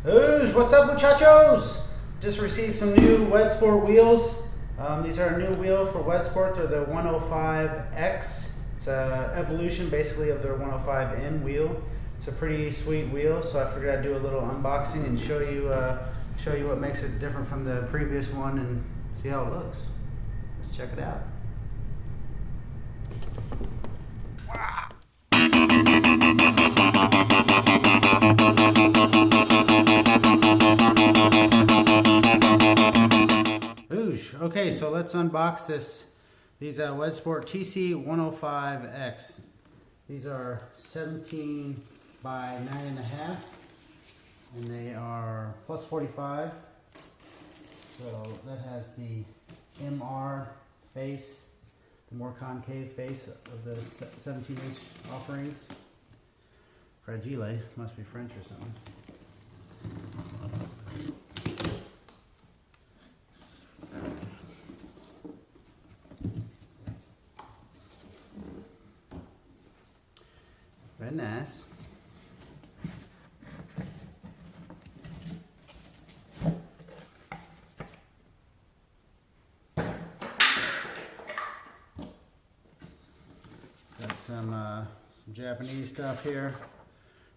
Oosh, what's up, muchachos? Just received some new WedsSport wheels. These are a new wheel for WedsSport. They're the 105X. It's an evolution basically of their 105N wheel. It's a pretty sweet wheel, so I figured I'd do a little unboxing and show you what makes it different from the previous one and see how it looks. Let's check it out. Oosh. Okay, so let's unbox these WedsSport TC105X. These are 17 by 9.5, and they are plus 45. So that has the MR face, the more concave face of the 17-inch offerings. Fragile, must be French or something. Very nice. Got some Japanese stuff here.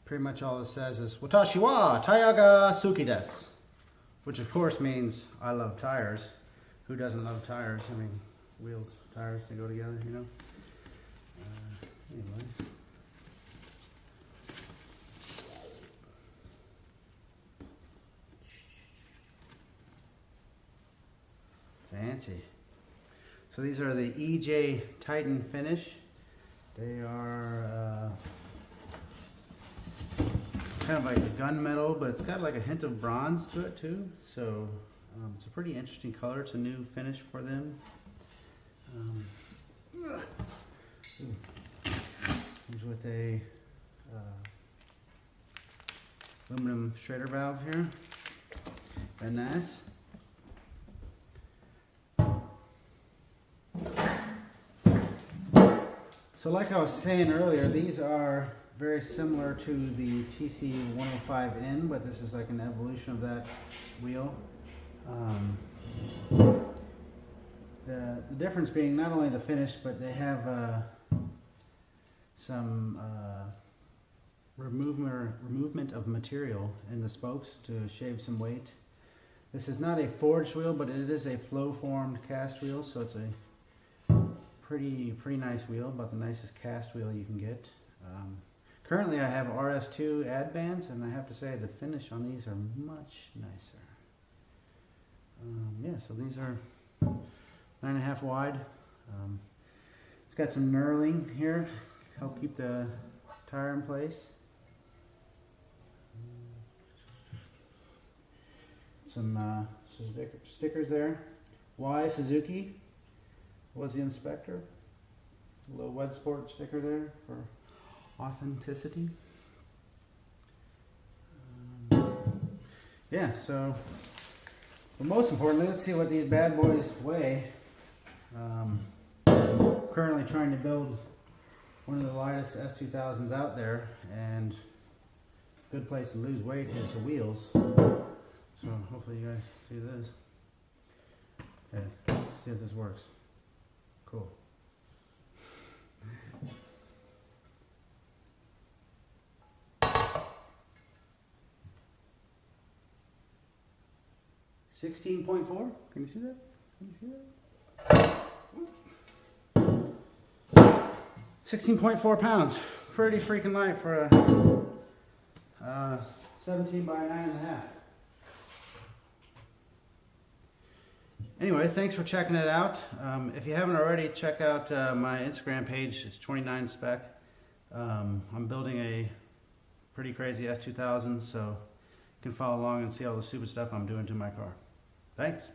Pretty much all it says is "Watashi wa taiga suki desu," which of course means I love tires. Who doesn't love tires? I mean, wheels, tires, they go together, you know. Anyway. Fancy. So these are the EJ Titan finish. They are kind of like a gunmetal, but it's got like a hint of bronze to it too. So it's a pretty interesting color. It's a new finish for them. Comes with a aluminum Schrader valve here. Very nice. So like I was saying earlier, these are very similar to the TC105N, but this is like an evolution of that wheel. The difference being not only the finish, but they have some removement of material in the spokes to shave some weight. This is not a forged wheel, but it is a flow-formed cast wheel, so it's a pretty nice wheel, about the nicest cast wheel you can get. Currently I have RS2 ad bands, and I have to say the finish on these are much nicer. Yeah, so these are 9.5 wide. It's got some knurling here to help keep the tire in place. Some stickers there. Y Suzuki was the inspector. A little WedsSport sticker there for authenticity. Yeah, so, but most importantly, let's see what these bad boys weigh. Currently trying to build one of the lightest S2000s out there, and a good place to lose weight is the wheels. So hopefully you guys see this. Okay, let's see if this works. Cool. $16.4. Can you see that? Can you see that? 16.4 pounds. Pretty freaking light for a 17 by 9.5. Anyway, thanks for checking it out. If you haven't already, check out my Instagram page. It's 29Spec. I'm building a pretty crazy S2000, so you can follow along and see all the stupid stuff I'm doing to my car. Thanks.